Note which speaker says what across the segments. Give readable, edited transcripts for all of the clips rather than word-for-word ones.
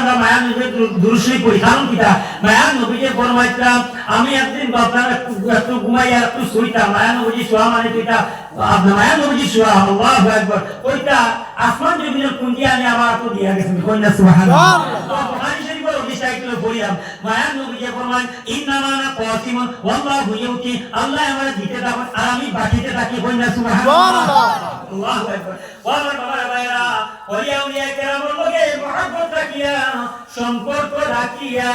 Speaker 1: আমরা মায়া নবী দুরুশরীফ পড়ি কারণ কিটা মায়া নবীকে ফরমাইতাম আমি একদিন বাপরা একটু ঘুমাইয়া একটু শুইতাম মায়া নবী শোয়া মানে কিটা আপনার মায়া নবী শোয়া আল্লাহু আকবার ওইটা আসমান জমিনের কুঞ্জি আনি আবার তো দিয়া গেছেন কইনা সুবহানাল্লাহ বুখারী শরীফের হাদিস আইলো পড়িলাম মায়া নবীকে ফরমান ইন্নামা আনা কাসিমুন ওয়াল্লাহু ইউতি আল্লাহ আমারে দিতে দাও আর আমি বাকিতে থাকি কইনা সুবহানাল্লাহ আল্লাহু আকবার ওয়াল্লাহ বাবা ভাইরা ওলিয়া উলিয়া কেরামের লগে মহব্বত রাখিয়া সম্পর্ক রাখিয়া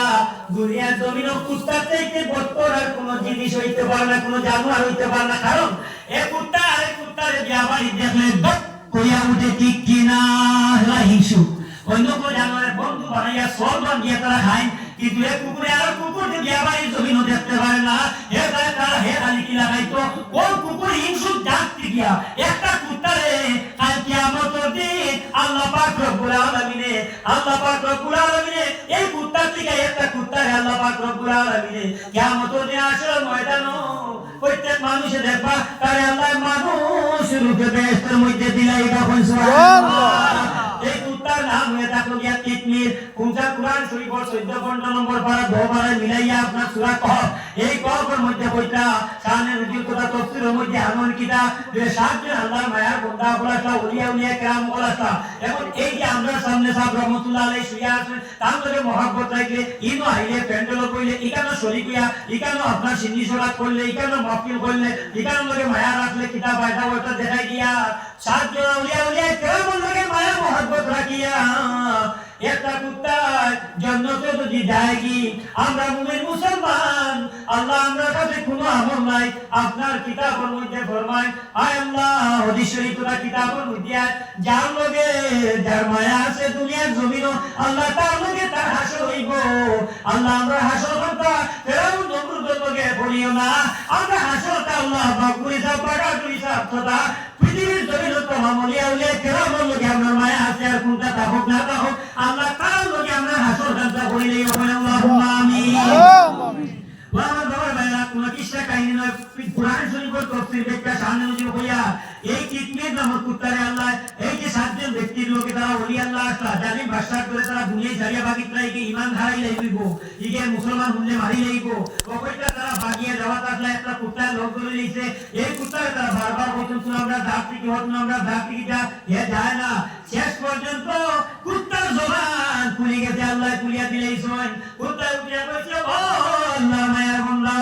Speaker 1: দুনিয়া জমিনের কুত্তা থেকে বড় আর কোনো জিনিস হইতে পারে না কোনো জানোয়ার হইতে পারে না কারণ এক কুত্তা আরেক কুত্তারে বিয়াবাড়ি দেখলে দপ কইয়া উঠে ঠিক কিনা লাইছু অন্য কোন জানোয়ারের বন্ধু বানাইয়া সল বানিয়ে তারা খায় কিন্তু এক কুকুরে আর কুকুরকে বিয়াবাড়ির জমিনও দেখতে পারে না হে তারা হে খালি কি লাগাইতো কোন কুকুর হিংসু ডাকতে গিয়া একটা কুত্তারে কাল কিয়ামতের দিন আল্লাহ পাক রব্বুল আলামিনে এই কুত্তার থেকে একটা কুত্তারে আল্লাহ পাক রব্বুল আলামিনে কিয়ামতের দিন আসল ময়দানে প্রত্যেক মানুষে দেখবা তারে আল্লাহ মানুষ রূপে বেহেশতের মধ্যে দিলাই তখন সুবহানাল্লাহ এই কুত্তার নাম হয়ে থাকলো গিয়া কিতমির কুনসা কুরআন শরীফের 14 নম্বর পারা 2 পারা মিলাইয়া আপনার সূরা কহফ এই কহফের মধ্যে কইতা শানে নজির কথা তাফসীরের মধ্যে এমন কিতা যে সাতজন আল্লাহর মায়ার বান্দা বলাটা ওলিয়া উলিয়া کرام বলাটা এখন এই যে আমরা সামনে সাহেব রহমাতুল্লাহ আলাইহি শুয়া আছেন তার লগে মহব্বত রাখলে ইনো আইলে প্যান্ডেল কইলে ইকানো শরীক হইয়া ইকানো আপনার সিন্নি সরাত করলে ইকানো মাহফিল করলে ইকানো লগে মায়া রাখলে কিতাব আয়দা ওটা দেখাই গিয়া সাতজন ওলিয়া উলিয়া کرام লগে মায়া মহব্বত রাখিয়া একটা কুত্তা জান্নাতে যদি যায়গি আমরা মুমিন মুসলমান আল্লাহ আমরা কাছে কোনো আমল নাই আপনার কিতাবের মধ্যে ফরমায় আয় আল্লাহ হাদিস শরীফের কিতাবের মধ্যে যার লগে যার মায়া আছে দুনিয়ার জমিনও আল্লাহ তার লগে তার হাসর হইব আল্লাহ আমরা হাসর করতে ফেরাউন নমরুদের লগে বলিও না আমরা হাসরটা আল্লাহ বাকুরি সাহেব বাগাতুরি সাহেব তথা পৃথিবীর জমিন তো মামুলিয়া উলিয়া কেরামের লগে আপনার মায়া আছে আর কোনটা থাকুক না থাকুক আল্লাহ তার লগে আমরা হাসর কাজটা করিলে আল্লাহুম্মা আমিন ওয়া বাবা ভাইরা কোন কিসা কাহিনী নয় কুরআন শরীফের তাফসীর ব্যাখ্যা সামনে নজির হইয়া এই কিতমির নামক কুত্তারে আল্লাহ এই যে সাতজন ব্যক্তির লোকে তারা ওলি আল্লাহ আসলা জালিম বাদশা করে তারা দুনিয়ায় ছাড়িয়া বাকি তাইকে ঈমান হারাই লাইব ইগে মুসলমান হলে মারি লাইব ওইটা তারা ভাগিয়ে যাওয়াত আসলা একটা কুত্তা লোক ধরে লইছে এই কুত্তারে তারা বারবার বলতেন আমরা ডাকতে কি হতো আমরা ডাকতে কি এ যায় না শেষ পর্যন্ত কুত্তার জবান খুলে গেছে আল্লাহ খুলিয়া দিলেইছেন কুত্তা উঠিয়া কইছে ও আল্লাহ মায়া বান্দা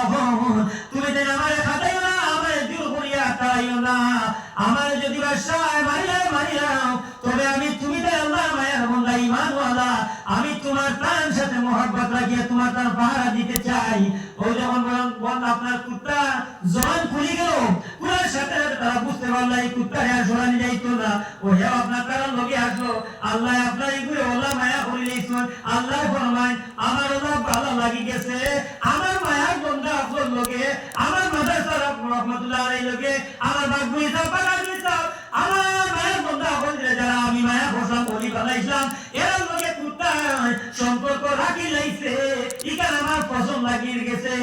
Speaker 1: তুমি যেন আমারে খাতাইও না আমারে জোর করিয়া তাইও না আমারে যদি বাদশাহ মারিলাম তবে আমি তুমি তো আল্লাহ মায়ার বান্দা ঈমানওয়ালা আমি তোমার প্রাণ সাথে মহব্বত রাখিয়া তোমার তার পাহারা দিতে চাই ও যখন বল আপনার কুত্তা জবান খুলে গেল পুরার সাথে তারা বুঝতে পারলো এই কুত্তারে আর সরানি যাইতো না ও হে আপনার কারণ লগে আসলো আল্লাহ আপনার এইগুলো আল্লাহ মায়া করে দিয়েছেন আল্লাহ ফরমায় আমার আল্লাহ ভালো লাগি গেছে আমার মায়ার বান্দা আপনার লগে আমার মাদ্রাসা রহমাতুল্লাহ আলাইহি লগে আমার বাগবুই সাহেব বাগাতুরি সাহেব আমার মায়ার বান্দা হইলে যারা আমি মায়া বসাম বলি বানাইছিলাম এর লগে কুত্তা সম্পর্ক রাখি লাইছে ইকান আমার পছন্দ লাগি গেছে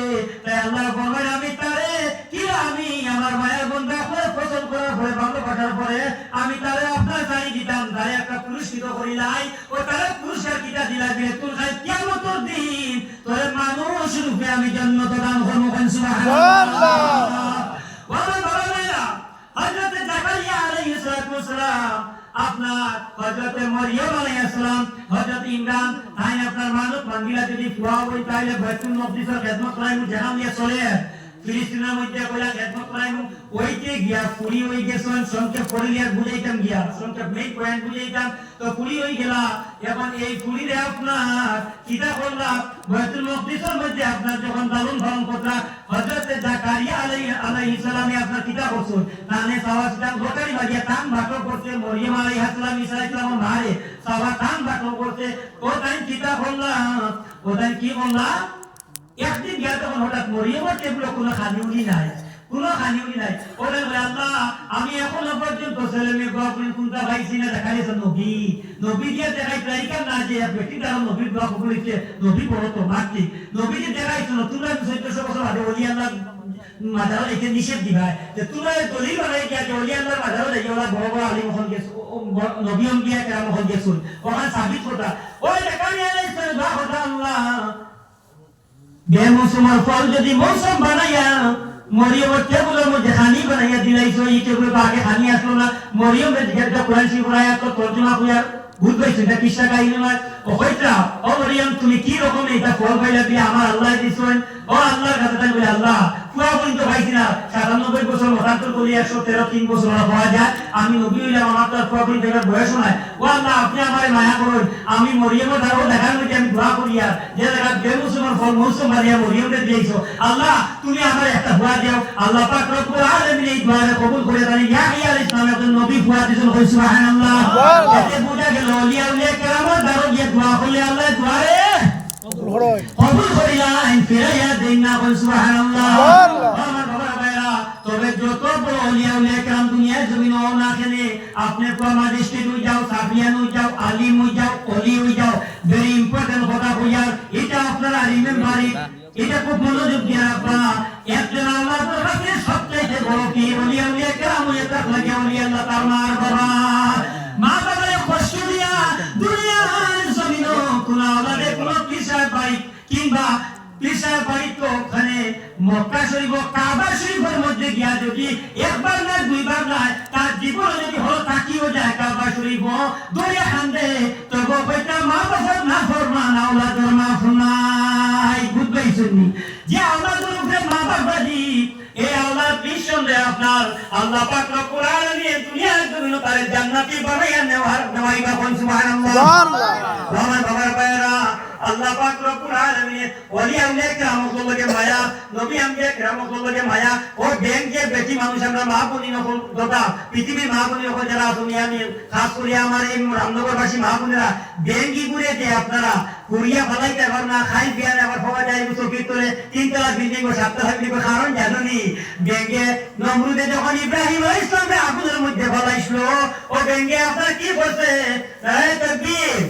Speaker 1: তাই আল্লাহ ফরমায় আমি তারে কি আমি আমার মায়ার বান্দা আপনার পছন্দ করার পরে ভালোবাসার পরে আমি তারে আপনার জানি দিতাম তারে একটা পুরস্কৃত করিলাই ও তারে পুরস্কার কিটা দিলা দিলে তোর কিয়ামতের দিন তোরে মানুষ রূপে আমি জান্নাত দান করব সুবহানাল্লাহ ওয়া বারাকাতুহু হযরত জাকারিয়া আলাইহিস সালাম আপনার হযরত মারইয়াম আলাইহিস সালাম হযরত ইমরান তাই আপনার মানব মাঙ্গিলা যদি ফুয়া হই তাইলে বাইতুল মুকদ্দিসের খিদমত করাইমু জাহান নিয়ে চলে ফিলিস্তিনের মধ্যে কইলা খিদমত করাইমু ওইতে গিয়া পুরি হই গেছেন সংক্ষেপ পড়িলে আর বুঝাইতাম গিয়া সংক্ষেপ মেইন পয়েন্ট বুঝাইতাম তো পুরি হই গেলা এখন এই পুরিরে আপনার কিতা করলা বাইতুল মুকদ্দিসের মধ্যে আপনার যখন দারুন ভরণ করলা হযরত জাকারিয়া আলাইহিস সালামে আপনার কিতা করছেন নানে সাওয়াসিদান গোটারি বাজিয়া টান বাটো করতে মরিয়ম আলাইহিস সালাম ঈসা আলাইহিস সালাম মারে সাওয়া টান বাটো করতে ও তাই কিতা করলা ও তাই কি করলা একদিন গিয়া তখন হঠাৎ মরিয়মের টেবিলে কোনো খানিউনি নাই ওরে আল্লাহ আমি এখনো পর্যন্ত ছেলে মেয়ে বাপরে কোনটা ভাইছি না দেখাইছে নবী দিয়ে দেখাই তাইকা না যে বেটি তার নবীর বাপ বলেছে নবী বড় তো মাটি নবী দিয়ে দেখাইছো না তোমরা 1400 বছর আগে ওলি আল্লাহ মাজার এখানে নিষেধ দিবা যে তোমরা দলিল বানাই গিয়া যে ওলি আল্লাহর মাজার লাগি ওরা বড় বড় আলিম হল গেছে নবী অম্বিয়া কেরাম হল গেছে ওখানে সাবিত কথা ওই দেখানি বেমৌসুমের ফল যদি মৌসুম বানাইয়া মরিয়মের টেবুলের মধ্যে খানি বানাইয়া দিলাইছো, এই টেবুলে তো আগে খানি আসলো না। মরিয়মের যেটা কোরআন শরীফ আয়াত তো তর্জমা কইয়া ভুল পাইছো, এটা কিসা কাহিনী নয়। ও কইতা ও মরিয়ম তুমি কি রকম এটা ফল পাইলা দিয়ে আমার আল্লাহ দিছেন। ও আল্লাহর কাছে তাই বলে আল্লাহ পুরা পর্যন্ত পাইছি না, 97 বছর মতান্তর করি 113 3 বছর পাওয়া যায়। আমি নবী হইলাম, আমার তো পুরা পর্যন্ত বয়স নাই। ও আল্লাহ আপনি আমারে মায়া করুন, আমি মরিয়মের দ্বারাও দেখার মধ্যে আমি দোয়া করি আর যে জায়গা বেমৌসুমের ফল মৌসুম বানিয়া মরিয়মকে দিয়েছো, আল্লাহ তুমি আমার একটা দোয়া দাও। আল্লাহ পাক রব্বুল আলামিন এই দোয়া কবুল করে দেন। ইয়াহিয়া আলাইহিস সালাম একজন নবী দোয়া দিয়েছেন, সুবহানাল্লাহ। এতে বোঝা গেল ওলিয়া উলিয়া কেরামত দ্বারা গিয়ে দোয়া করলে আল্লাহ দোয়ারে কবুল করিলেন, ফিরাইয়া দেন না, সুবহানাল্লাহ। আমার বাবার ভাইরা, তবে যত বড় ওলিয়া উলিয়া কেরাম দুনিয়ার জমিন হও না কেন, আপনি কোন ম্যাজিস্ট্রেট হই যাও, সাফিয়ান হই যাও, আলিম হই যাও, ওলি হই যাও, ভেরি ইম্পর্টেন্ট কথা কইয়ার এটা আপনারা রিমেম্বার ইট, এটা খুব মনোযোগ দিয়ে আপনারা একজন আল্লাহর কাছে সবচেয়ে বড় কি ওলিয়া উলিয়া কেরাম হয়ে থাকলে কি ওলিয়া আল্লাহ তার মার বাবা মা বাবারে কষ্ট দিয়া দুনিয়ার জমিন কোন আলাদা কোন পিসার বাড়ি কিংবা পিসার বাড়ি তো ওখানে মক্কা শরীফ কাবা শরীফের মধ্যে গিয়া যদি একবার না দুইবার না তার জীবনে যদি হলো তাকিও যায় কাবা শরীফ দরিয়া খান্দে তবে কইতা মা বাবার না ফরমান আওলাদের মা ফরমাই বুঝবাই শুনি যে আওলাদের উপরে মা বাবা দি এই আওলাদ নিঃসন্দেহে আপনার আল্লাহ পাক রব্বুল আলামিন দুনিয়ার জন্য তার জান্নাতি বানাইয়া নেওয়াইবা কোন সুবহানাল্লাহ। আমার বাবার ভাইরা, আল্লাহ পাক রব্বুল আলামিন ওলিয়া উলিয়া কেরামতুল্লাহকে মায়া, নবী আম্বিয়া কেরামতুল্লাহকে মায়া, ও ব্যাংকে বেটি মানুষ আমরা মা বোনি নকল দাদা পৃথিবীর মা বোনি নকল যারা তুমি আমি খাস করে আমার এই রামনগরবাসী মা বোনেরা ব্যাংকি ঘুরে যে আপনারা কুড়িয়া ফলাইতে পার না, খাই বিয়া আবার পাওয়া যায় চোখের তোলে 3 তলা বিল্ডিং ও 7 তলা বিল্ডিং, কারণ জানুনি ব্যাংকে নমরুদে যখন ইব্রাহিম আলাইহিস সালামকে আগুনের মধ্যে ফলাইছিল, ও ব্যাংকে আপনার কি বলছে? তাকবীর।